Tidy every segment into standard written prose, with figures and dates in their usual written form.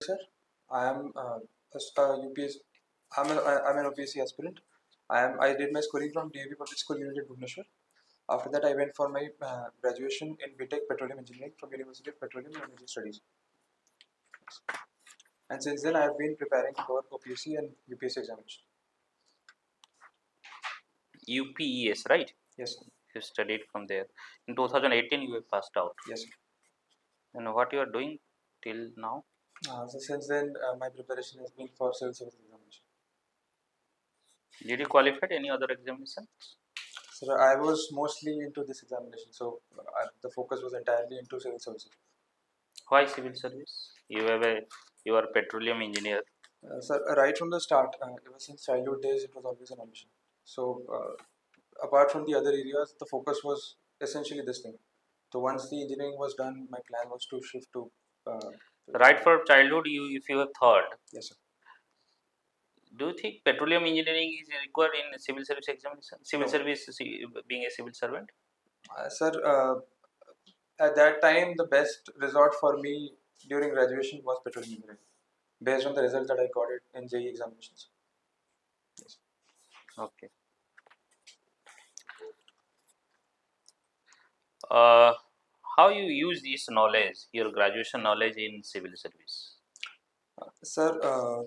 sir. I am UPS. I'm an OPSC aspirant. I did my schooling from DAV Public School Unit at Bhubaneswar. After that, I went for my graduation in BTech Petroleum Engineering from University of Petroleum and Energy Studies. And since then, I have been preparing for OPSC and UPSC examination. UPES, right? Yes, sir. You studied from there. In 2018, you were passed out. Yes, sir. And what you are doing till now? So since then, my preparation has been for civil service examination. Did you qualify any other examination? So I was mostly into this examination, so the focus was entirely into civil services. Why civil service? You are a petroleum engineer. Sir, right from the start, ever since childhood days, it was always an ambition. So, apart from the other areas, the focus was essentially this thing. So, once the engineering was done, my plan was to shift to. Right from childhood, if you have thought. Yes, sir. Do you think petroleum engineering is required in civil service examination? Civil service, being a civil servant? Sir, at that time, the best resort for me during graduation was petroleum engineering, based on the results that I got it in JEE examinations. Yes. Okay. How you use this knowledge, your graduation knowledge in civil service? Sir,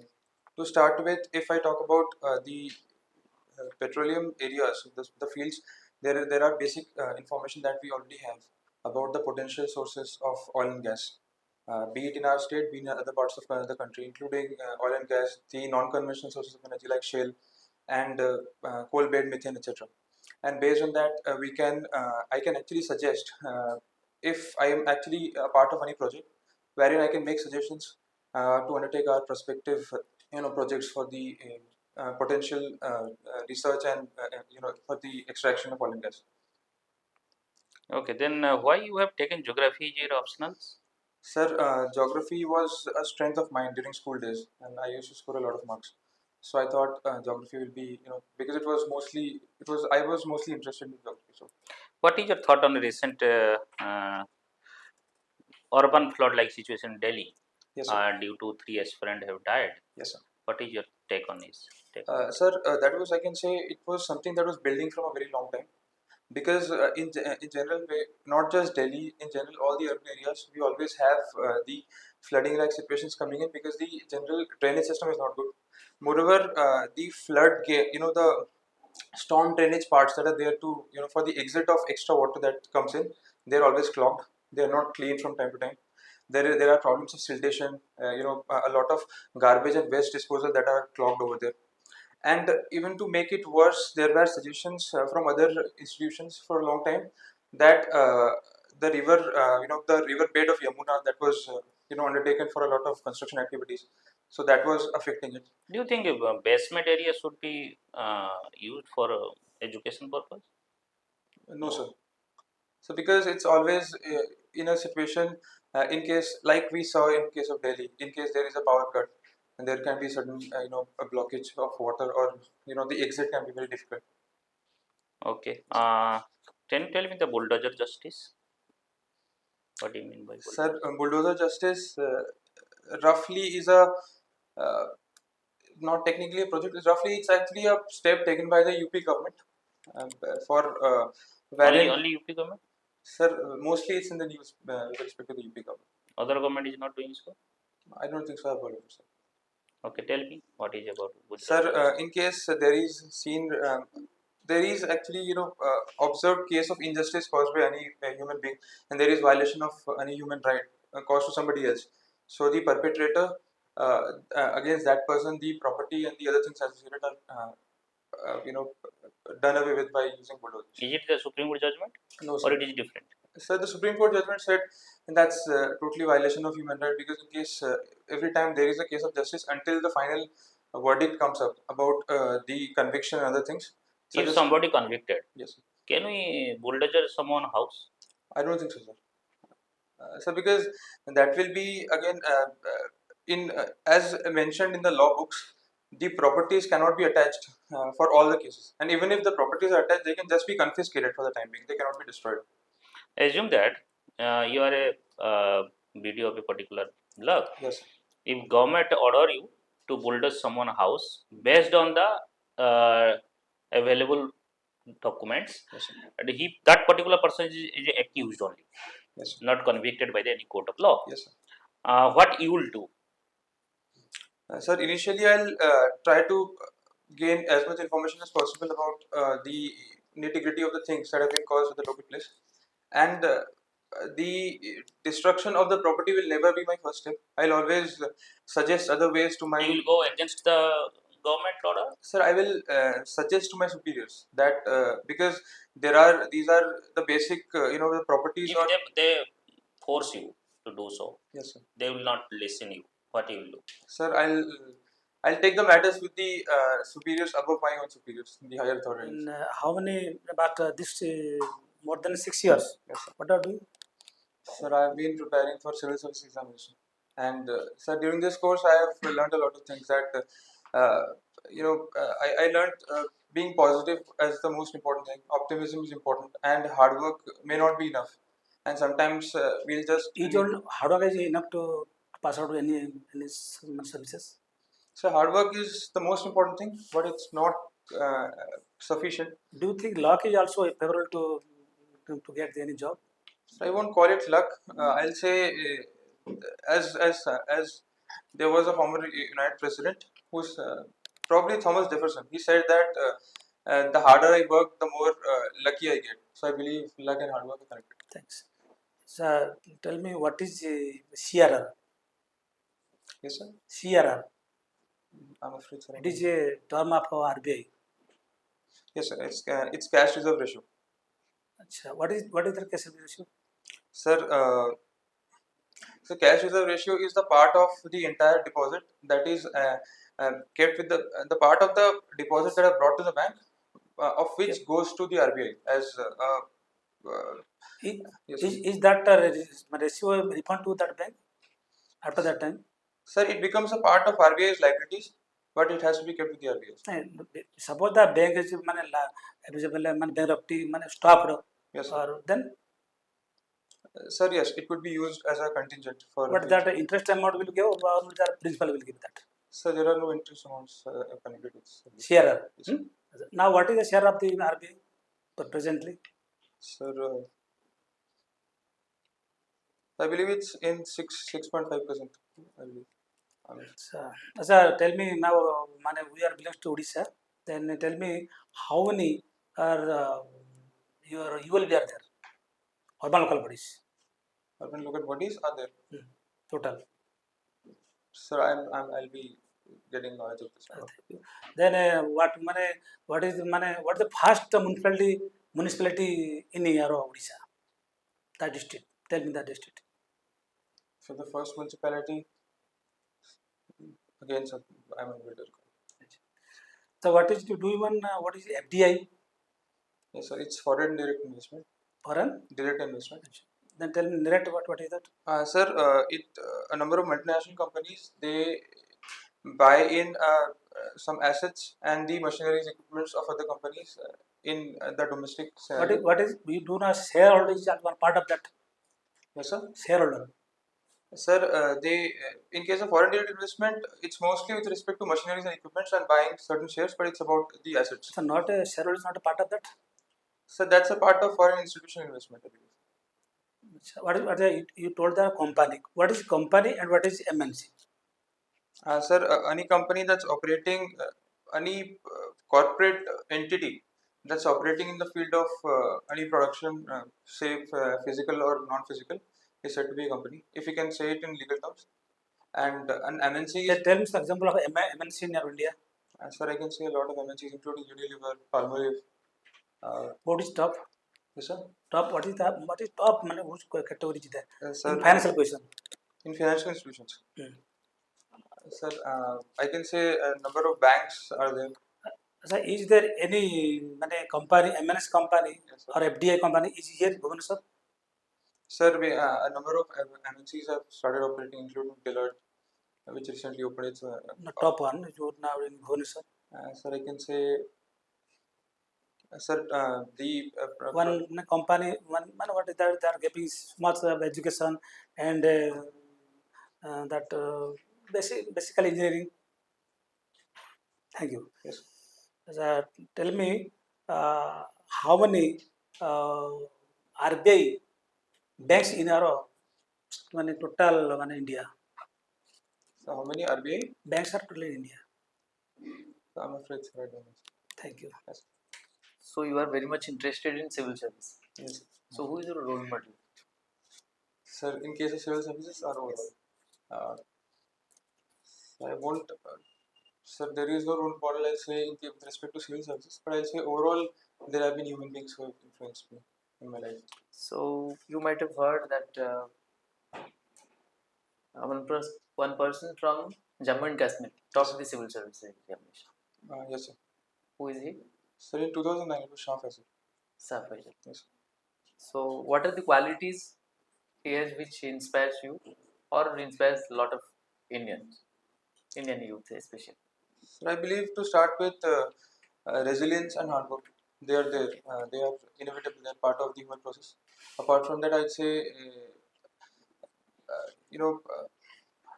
to start with, if I talk about the petroleum areas, the fields, there are basic information that we already have about the potential sources of oil and gas, be it in our state, be it in other parts of the country, including oil and gas, the non-conventional sources of energy like shale and coal-bed methane, etc. And based on that, I can actually suggest if I am actually a part of any project, wherein I can make suggestions to undertake our prospective projects for the potential research and for the extraction of oil and gas. Okay, then why you have taken geography as your optionals? Sir, geography was a strength of mine during school days, and I used to score a lot of marks. So I thought geography will be, because I was mostly interested in geography. So, what is your thought on the recent urban flood-like situation in Delhi? yes, sir. Due to 3 aspirants have died. Yes, sir. What is your take on this? Sir, that was, I can say, it was something that was building from a very long time. Because in general way, not just Delhi, in general all the urban areas, we always have the flooding like situations coming in because the general drainage system is not good. Moreover, the the storm drainage parts that are there to for the exit of extra water that comes in, they're always clogged. They are not cleaned from time to time. There are problems of siltation, a lot of garbage and waste disposal that are clogged over there. And even to make it worse, there were suggestions from other institutions for a long time that the river bed of Yamuna that was undertaken for a lot of construction activities, so that was affecting it. Do you think basement area should be used for education purpose? No, sir. So because it's always in a situation, in case like we saw in case of Delhi, in case there is a power cut and there can be sudden a blockage of water, or the exit can be very difficult. Okay. Can you tell me the bulldozer justice? What do you mean by bulldozer? Sir, bulldozer justice roughly is a uh, not technically a project. It's actually a step taken by the UP government for Only UP government? Sir, mostly it's in the news with respect to the UP government. Other government is not doing so? I don't think so. I've heard of it, sir. Okay, tell me what is about bulldozer. Sir, in case there is actually observed case of injustice caused by any human being, and there is violation of any human right caused to somebody else. So the perpetrator against that person, the property and the other things associated are done away with by using bulldozers. Is it the Supreme Court judgment? No, sir. Or it is different? So the Supreme Court judgment said that's totally violation of human right, because in case every time there is a case of justice until the final verdict comes up about the conviction and other things. If somebody convicted, yes, sir. Can we bulldozer someone house? I don't think so, sir. So because that will be again in as mentioned in the law books, the properties cannot be attached for all the cases, and even if the properties are attached, they can just be confiscated for the time being. They cannot be destroyed. Assume that you are a BDO of a particular block. Yes. If government order you to bulldoze someone's house based on the available documents, Yes, sir. and that particular person is accused only, Yes, sir. not convicted by any court of law. Yes, sir. What you will do? Sir, initially I'll try to gain as much information as possible about the nitty gritty of the things that have been caused at the local place, and the destruction of the property will never be my first step. I'll always suggest other ways to my. You will go against the government order. Sir, I will suggest to my superiors that because there are these are the basic the properties If or. they force you to do so, Yes, sir. they will not listen you. What you will do? Sir, I'll take the matters with the superiors above my own superiors, the higher authorities. And how many about this more than 6 years? Yes, sir. What are you doing? Sir, I've been preparing for civil service examination, and sir, during this course, I have learned a lot of things that I learned being positive as the most important thing. Optimism is important, and hard work may not be enough, and sometimes we'll just. You told hard work is enough to pass out any services. So hard work is the most important thing, but it's not uh, sufficient. Do you think luck is also favorable to get any job? So I won't call it luck. I'll say as there was a former United president who's probably Thomas Jefferson. He said that the harder I work, the more lucky I get. So I believe luck and hard work are connected. Thanks. So tell me what is CRR? Yes, sir. CRR. I'm afraid, sir. It is a term of RBI. Yes, sir. It's cash reserve ratio. Achha, what is the cash reserve ratio? Sir, so cash reserve ratio is the part of the entire deposit that is kept with the part of the deposit that are brought to the bank, of which goes to the RBI as Is, yes, is that ratio refund to that bank after that time? sir. It becomes a part of RBI's liabilities, but it has to be kept with the RBI. Suppose the bank is bankruptcy stopped. Yes, sir. Or then Sir, yes, it could be used as a contingent for. what that interest amount will give, or the principal will give that? Sir, there are no interest amounts connected with this. Share. Yes, sir. Now what is the share of the RBI presently? Sir, I believe it's in 6.5%. I believe. Sir, tell me now, we are belongs to Odisha. Then tell me how many are your ULB are there? Urban local bodies. Urban local bodies are there. Total. Sir, I'll be getting knowledge of this. Then what is the first municipality in your Odisha? That district. Tell me that district. So the first municipality, again, sir, I'm a builder. So what is to do even what is FDI? Yes, sir. It's foreign direct investment. Foreign Direct investment. then tell me direct what is that? Sir, a number of multinational companies, they buy in some assets and the machineries equipments of other companies in the domestic scenario. What is we do not shareholder is one part of that Yes, sir. shareholder. Sir, in case of foreign direct investment, it's mostly with respect to machineries and equipments and buying certain shares, but it's about the assets. So not a shareholder is not a part of that. So that's a part of foreign institutional investment, I believe. You told the company. What is company and what is MNC? Sir, any company that's operating, any corporate entity that's operating in the field of any production, say physical or non-physical, is said to be a company, if you can say it in legal terms. And an MNC is. Tell me some example of MNC in India. Sir, I can say a lot of MNCs, including Unilever, Palmolive. What is top? Yes, sir. Top. What is top? Which category is there? Sir, In financial question. in financial institutions. Sir, I can say a number of banks are there. So is there any company, MNS company Yes, sir. or FDI company is here in Bhubaneswar? Sir, a number of MNCs have started operating, including Tailor, which recently opened its. The top one is now in Bhubaneswar. Sir, I can say. Sir, the. One company, what is that? They are giving much of education and that basically engineering. Thank you. Yes. Tell me how many RBI banks in our total India? So how many RBI? Banks are total in India. So I'm afraid, sir, I don't know. Thank you. Yes. So you are very much interested in civil service. Yes. So who is your role model? Sir, in case of civil services or overall? I won't. Sir, there is no role model, I'll say, with respect to civil services, but I'll say overall, there have been human beings who have influenced me in my life. So you might have heard that one person from Jammu and Kashmir topped the civil service examination. Yes, sir. Who is he? Sir, in 2009, it was Shah Faisal. Safai. Yes. So what are the qualities he has which inspires you or inspires a lot of Indian youth especially? Sir, I believe to start with resilience and hard work. They are there. They are inevitable. They are part of the human process. Apart from that, I'd say, you know,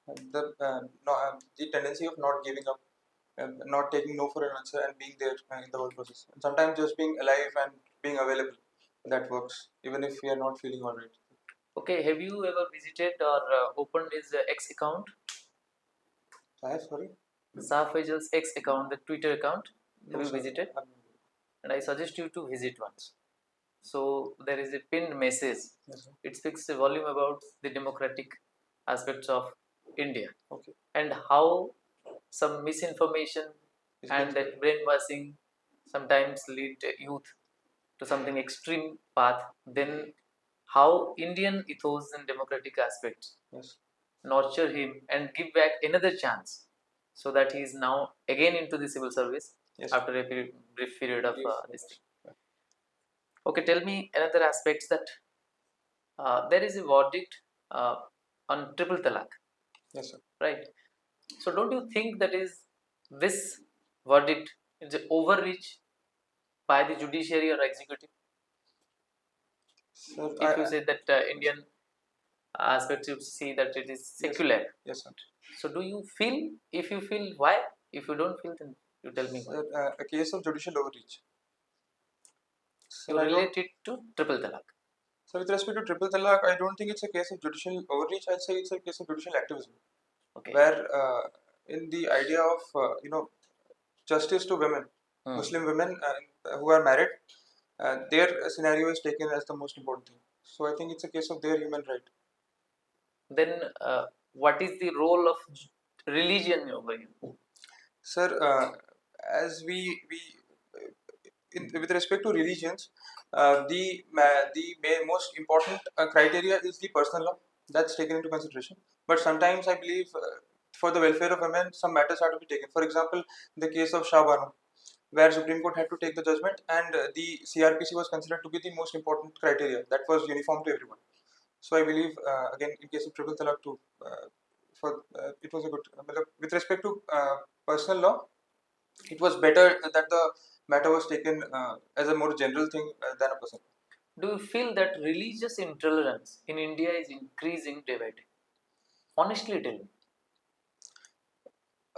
the tendency of not giving up, not taking no for an answer, and being there in the whole process. And sometimes just being alive and being available, that works, even if we are not feeling alright. Okay, have you ever visited or opened his X account? I have, sorry. Safaijal's X account, the Twitter account. No, Have you sir. visited? And I suggest you to visit once. So there is a pinned message. Yes, sir. It speaks a volume about the democratic aspects of India Okay. and how some misinformation It's and been- that brainwashing sometimes lead youth to something extreme path. Then how Indian ethos and democratic aspects Yes. nurture him and give back another chance so that he is now again into the civil service Yes. after a brief period of Brief, this thing. yeah. Okay, tell me another aspects that there is a verdict on triple talaq, Yes, sir. right? So don't you think that is this verdict is overreach by the judiciary or executive? Sir, If you say that Indian aspects, you see that it is secular. Yes, sir. So do you feel? If you feel, why? If you don't feel, then you tell me why. Sir, a case of judicial overreach. You Sir, I don't. relate it to triple talaq. So, with respect to triple talaq, I don't think it's a case of judicial overreach. I'd say it's a case of judicial activism, Okay. where in the idea of justice to women, Muslim women who are married, their scenario is taken as the most important thing. So, I think it's a case of their human right. Then what is the role of religion over here? Sir, as we with respect to religions, the most important criteria is the personal law that's taken into consideration. But sometimes I believe for the welfare of women, some matters are to be taken. For example, the case of Shah Banu, where Supreme Court had to take the judgment, and the CRPC was considered to be the most important criteria that was uniform to everyone. So I believe again in case of triple talaq too, it was a good. With respect to personal law, it was better that the matter was taken as a more general thing than a person. Do you feel that religious intolerance in India is increasing day by day? Honestly, tell me.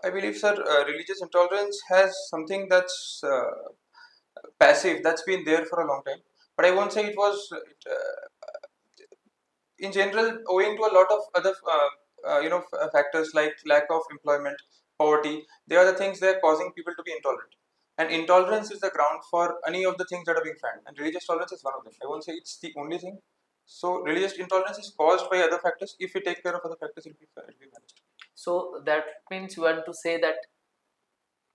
I believe, sir, religious intolerance has something that's passive, that's been there for a long time. But I won't say it was, in general, owing to a lot of other, factors like lack of employment, poverty. They are the things that are causing people to be intolerant. And intolerance is the ground for any of the things that are being found. And religious tolerance is one of them. I won't say it's the only thing. So religious intolerance is caused by other factors. If we take care of other factors, it'll be managed. So that means you want to say that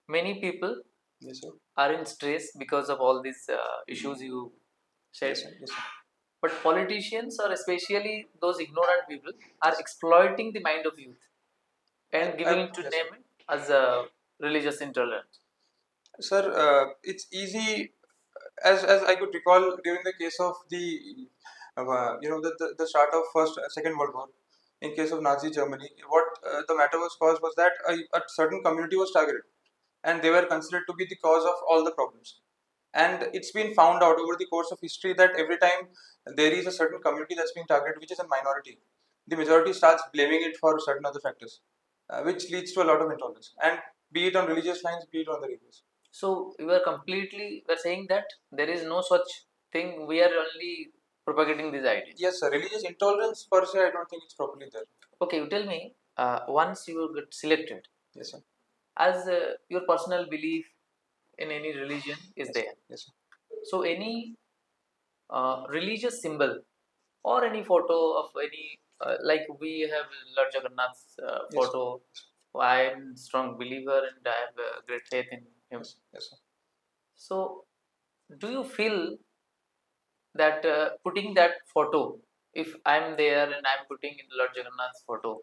many people Yes, sir. are in stress because of all these issues you said. Yes, sir. Yes, sir. But politicians, or especially those ignorant people, are exploiting the mind of youth and giving it to Yes, them as a religious intolerance. sir, it's easy as I could recall during the case of the start of first second world war. In case of Nazi Germany, what the matter was caused was that a certain community was targeted, and they were considered to be the cause of all the problems. And it's been found out over the course of history that every time there is a certain community that's being targeted, which is a minority, the majority starts blaming it for certain other factors. which leads to a lot of intolerance, and be it on religious lines, be it on the religious. So we are completely we are saying that there is no such thing. We are only propagating these ideas. Yes, sir. Religious intolerance per se, I don't think it's properly there. Okay, you tell me. Once you get selected, Yes, sir. as your personal belief in any religion is Yes, there. yes, sir. So any religious symbol or any photo of any like we have Lord Jagannath's Yes. photo. I am strong believer and I have great faith in him. Yes, yes, sir. So do you feel that putting that photo, if I'm there and I'm putting in Lord Jagannath's photo,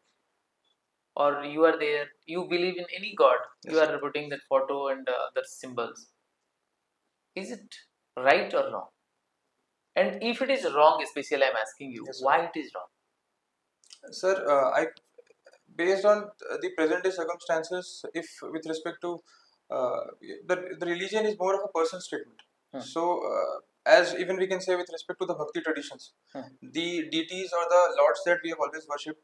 or you are there, you believe in any god, Yes, you sir. are putting that photo and other symbols, is it right or wrong? And if it is wrong, especially I'm asking you, Yes, sir. why it is wrong? Sir, based on the present day circumstances, if with respect to the religion is more of a personal statement. So, as even we can say with respect to the bhakti traditions, the deities or the lords that we have always worshipped,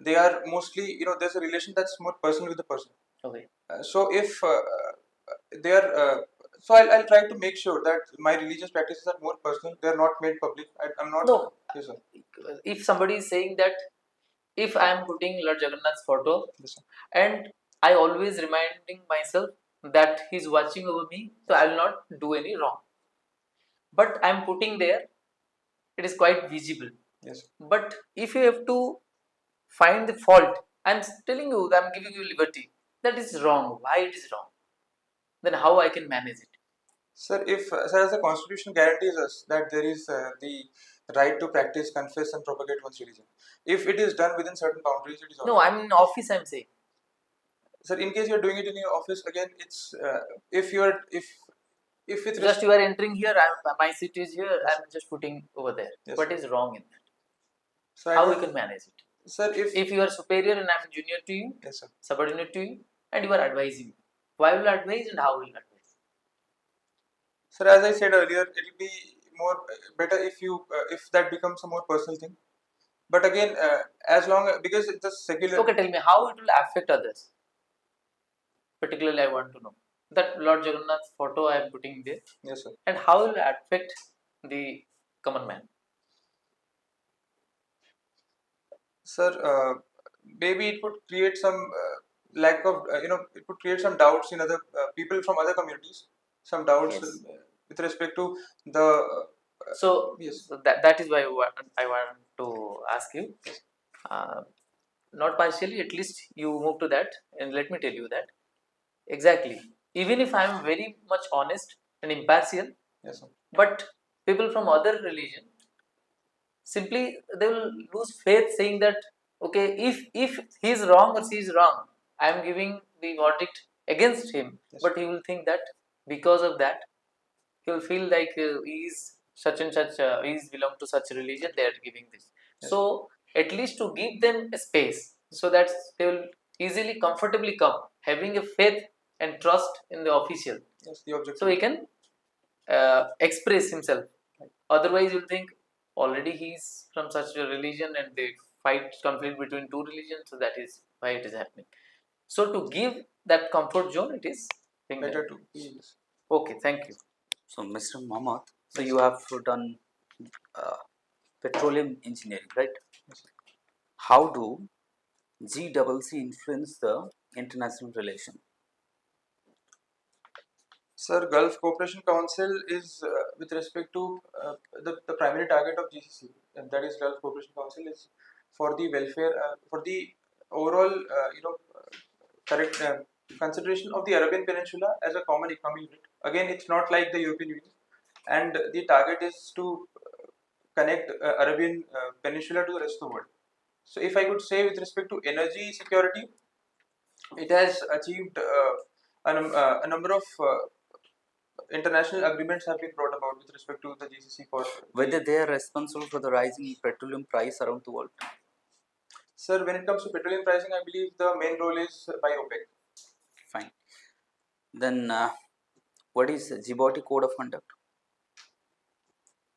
they are mostly, there's a relation that's more personal with the person. Okay. So, if they are, so I'll try to make sure that my religious practices are more personal. They are not made public. I'm not. No. Yes, sir. If somebody is saying that if I am putting Lord Jagannath's photo, Yes, sir. and I always reminding myself that he's watching over me, so I will not do any wrong. But I'm putting there, it is quite visible. Yes, sir. But if you have to find the fault, I'm telling you, I'm giving you liberty. That is wrong. Why it is wrong? Then how I can manage it? Sir, if sir, as the Constitution guarantees us that there is the right to practice, confess, and propagate one's religion, if it is done within certain boundaries, it is all No, right. I'm in office. I'm saying. Sir, in case you're doing it in your office, again, it's if you're if it's Just you are entering here. My seat is here. Yes, I'm just putting over there. Yes, What sir. is wrong in that? So I How we don't, can manage it? sir, If you are superior and I'm junior to you, yes, sir. subordinate to you, and you are advising, why will you advise and how will you advise? Sir, as I said earlier, it will be more better if you if that becomes a more personal thing. But again, as long because it's a secular. Okay, tell me how it will affect others. Particularly, I want to know that Lord Jagannath's photo I am putting there. Yes, sir. And how will it affect the common man? Sir, maybe it would create some lack of, it would create some doubts in other people from other communities, some doubts Yes. with respect to the. So, Yes. so that is why I want to ask you. Uh, not partially, at least you move to that, and let me tell you that exactly. Even if I am very much honest and impartial, Yes, sir. but people from other religion simply they will lose faith, saying that okay, if he is wrong or she is wrong, I am giving the verdict against him. Yes. But he will think that because of that he will feel like he is such and such, he is belong to such religion, they are giving this. Yes. So at least to give them a space so that they will easily comfortably come having a faith and trust in the official. Yes, the objective. So he can express himself. Otherwise you'll think already he's from such a religion and they fight conflict between two religions, so that is why it is happening. So to give that comfort zone, it is better to. Yes. okay. Thank you. So, Mr. Mohammed, so Yes, you sir. have done petroleum engineering, right? Yes, sir. How do GCC influence the international relation? Sir, Gulf Cooperation Council is with respect to the primary target of GCC, and that is Gulf Cooperation Council is for the welfare, for the overall, correct consideration of the Arabian Peninsula as a common economic unit. Again, it's not like the European Union, and the target is to connect Arabian Peninsula to the rest of the world. So, if I could say with respect to energy security, it has achieved a number of international agreements have been brought about with respect to the GCC for Whether they are responsible for the rising petroleum price around the world? Sir, when it comes to petroleum pricing, I believe the main role is by OPEC. Fine. Then, what is Djibouti Code of Conduct?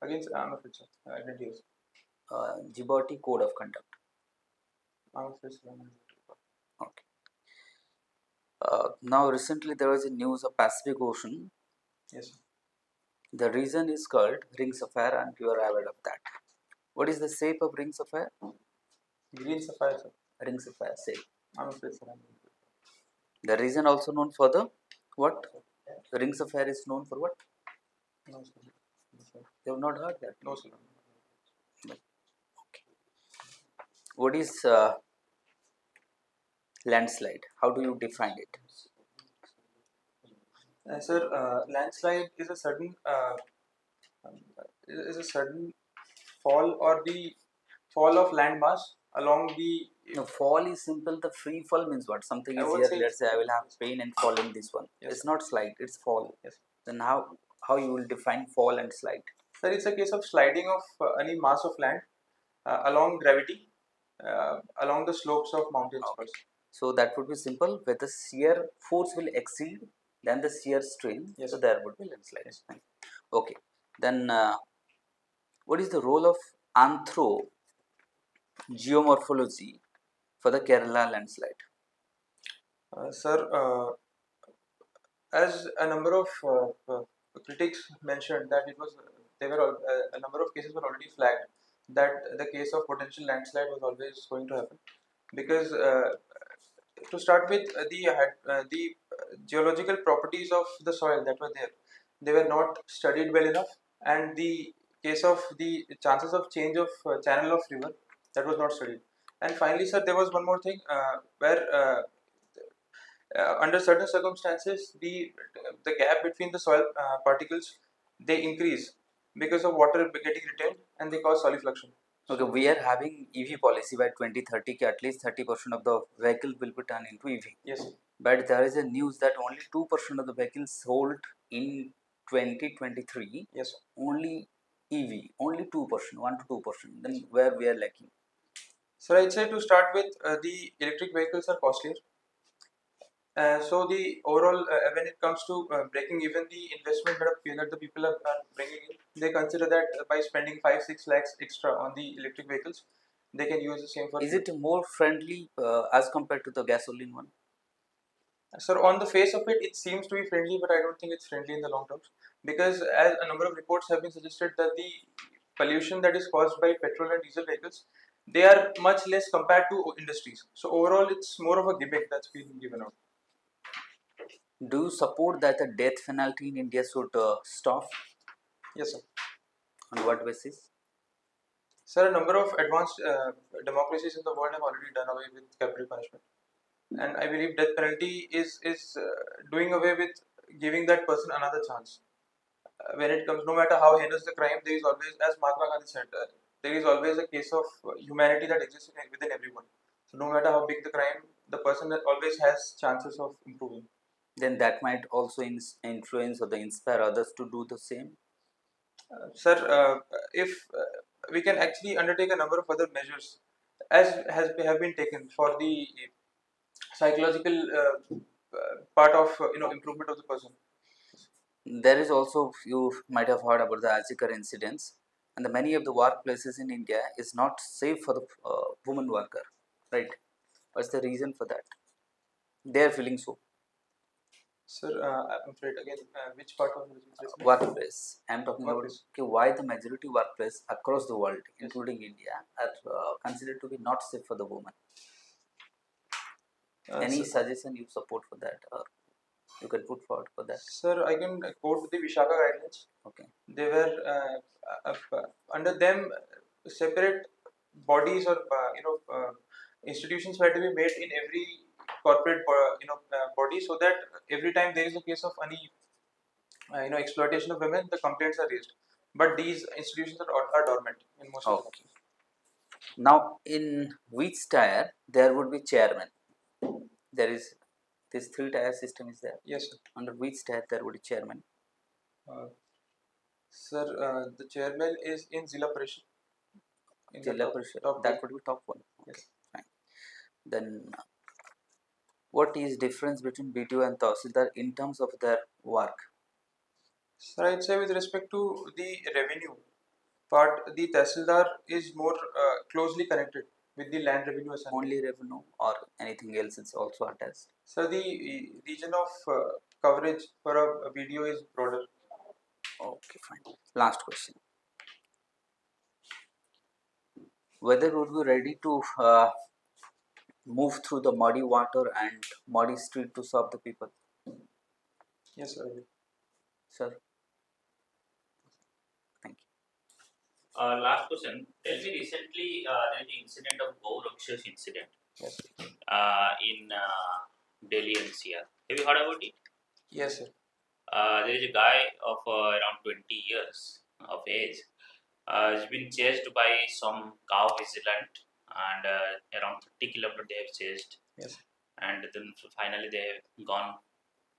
Again, I'm afraid, sir. I didn't hear. Djibouti Code of Conduct. I'm afraid, sir. Okay. Now recently there was a news of Pacific Ocean. Yes, sir. The region is called Rings of Fire, and you are aware of that. What is the shape of Rings of Fire? Green sapphire, sir. Rings of Fire shape. I'm afraid, sir. The region also known for the what? Rings of Fire is known for what? No, sir. No, sir. You have not heard that. No, sir. What is landslide? How do you define it? Sir, landslide is a sudden um, fall or the fall of land mass along the. No, fall is simple. The free fall means what? Something I is would here. say Let's say I will have pain and fall in this one. Yes, It's sir. not slide. It's fall. Yes. Then how you will define fall and slide? Sir, it's a case of sliding of any mass of land along gravity along the slopes of mountains Okay. first. So that would be simple. Where the shear force will exceed than the shear strain. Yes, So sir. there would be landslide. Yes. Okay. Then what is the role of anthrogeomorphology for the Kerala landslide? Sir, as a number of critics mentioned that it was there were a number of cases were already flagged that the case of potential landslide was always going to happen because to start with the geological properties of the soil that were there, they were not studied well enough, and the case of the chances of change of channel of river, that was not studied. And finally, sir, there was one more thing where under certain circumstances the gap between the soil particles, they increase because of water getting retained, and they cause solifluction. Okay, we are having EV policy by 2030. At least 30% of the vehicles will be turned into EV. Yes. But there is a news that only 2% of the vehicles sold in 2023. Yes. Only EV, only 2%, 1 to 2%. Then where we are lacking? So I'd say to start with, the electric vehicles are costlier. So the overall, when it comes to breaking even the investment that the people are bringing in, they consider that by spending 5-6 lakhs extra on the electric vehicles, they can use the same for. Is it more friendly as compared to the gasoline one? So on the face of it, it seems to be friendly, but I don't think it's friendly in the long term, because as a number of reports have been suggested that the pollution that is caused by petrol and diesel vehicles, they are much less compared to industries. So overall, it's more of a gimmick that's been given out. Do you support that the death penalty in India should stop? Yes, sir. On what basis? Sir, a number of advanced democracies in the world have already done away with capital punishment, and I believe death penalty is doing away with giving that person another chance. When it comes, no matter how heinous the crime, there is always, as Mahatma Gandhi said, there is always a case of humanity that exists within everyone. So no matter how big the crime, the person that always has chances of improving. Then that might also influence or inspire others to do the same. Sir, if we can actually undertake a number of other measures, as have been taken for the psychological part of improvement of the person. There is also, you might have heard about the Azikar incidents, and the many of the workplaces in India is not safe for the woman worker, right? What's the reason for that? They are feeling so. Sir, I'm afraid again, which part of the business? Workplace. I'm talking Workplace. about okay, why the majority workplace across the world, including India, are considered to be not safe for the woman. Any suggestion you support for that, or you can put forward for that? Sir, I can quote the Vishaka guidelines. Okay. They were under them separate bodies or institutions were to be made in every corporate body, so that every time there is a case of any exploitation of women, the complaints are raised. But these institutions are dormant in most of the Okay. Now, in which tier there would be chairman? There is this 3-tier system is there. Yes, sir. Under which tier there would be chairman? Sir, the chairman is in Zilla Parishad. In the Jilla top, Parishad. top That two. would be top one. Okay, Yes. fine. Then, what is difference between BDO and Tahsildar in terms of their work? Sir, I'd say with respect to the revenue part, the Tahsildar is more closely connected with the land revenue assignment. Only revenue or anything else is also attached? So the region of coverage for a video is broader. Okay, fine. Last question. Whether would be ready to move through the muddy water and muddy street to serve the people? Yes, sir. Sir, thank you. Last question. Tell me, recently there is an incident of Gauraksha's incident Yes. in Delhi NCR. Have you heard about it? Yes, sir. There is a guy of around 20 years of age. Has been chased by some cow vigilant, and around 30 kilometers they have chased, Yes. and then finally they have gone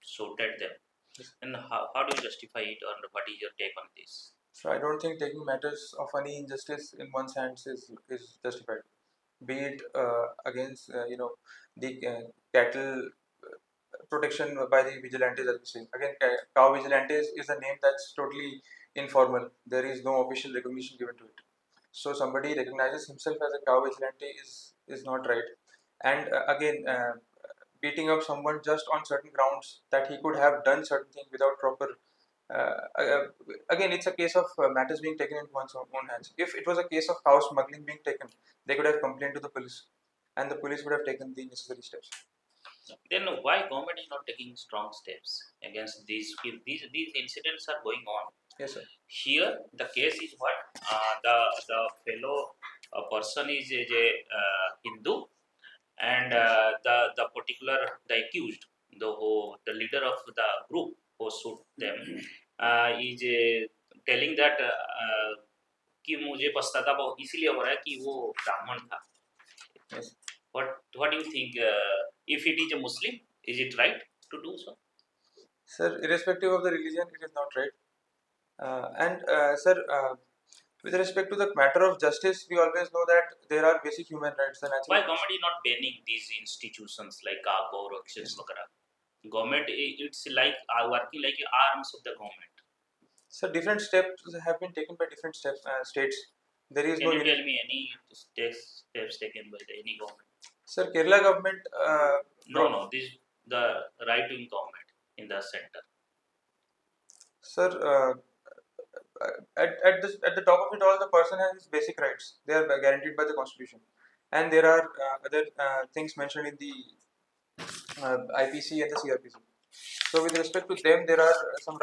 shooted them. Yes. And how do you justify it, or what is your take on this? So I don't think taking matters of any injustice in one's hands is justified. Be it against the cattle protection by the vigilantes, as we say. Again, cow vigilantes is a name that's totally informal. There is no official recognition given to it. So somebody recognizes himself as a cow vigilante is not right. And again, beating up someone just on certain grounds that he could have done certain thing without proper. Uh, uh, Again, it's a case of matters being taken into one's own hands. If it was a case of cow smuggling being taken, they could have complained to the police, and the police would have taken the necessary steps. Then why government is not taking strong steps against these? If these incidents are going on, Yes, sir. here the case is what, the fellow person is a Hindu, and the particular, the accused, the leader of the group who shoot them, is telling that कि मुझे पछतावा बहुत इसीलिए हो रहा है कि वो ब्राह्मण था. Yes. What do you think? If it is a Muslim, is it right to do so? Sir, irrespective of the religion, it is not right. Sir, with respect to the matter of justice, we always know that there are basic human rights. The Why natural. government is not banning these institutions like Gauraksha Yes. वगैरह? Government, it's like working like arms of the government. So different steps have been taken by different states. There is Can no you unit. tell me any steps taken by any government? Sir, Kerala government. No, this the right wing government in the center. Sir, at the top of it all, the person has his basic rights. They are guaranteed by the constitution, and there are other things mentioned in the IPC and the CRPC. So with respect to them, there are some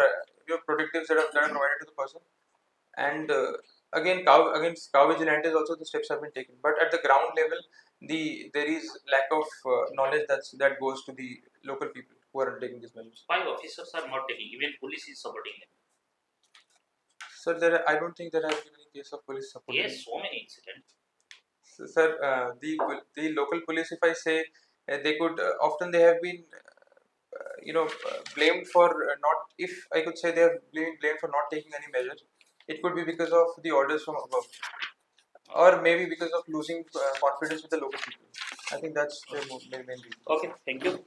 protectives that are provided to the person. And again, against cow vigilantes also the steps have been taken. But at the ground level, there is lack of knowledge that goes to the local people who are taking these measures. Why officers are not taking? Even police is supporting them. So I don't think there has been any case of police support. Yes, so many incidents. So, sir, the local police, if I say, they could often they have been blamed for not. If I could say they have been blamed for not taking any measure, it could be because of the orders from above, or maybe because of losing confidence with the local people. I think that's the main reason. Okay, thank you.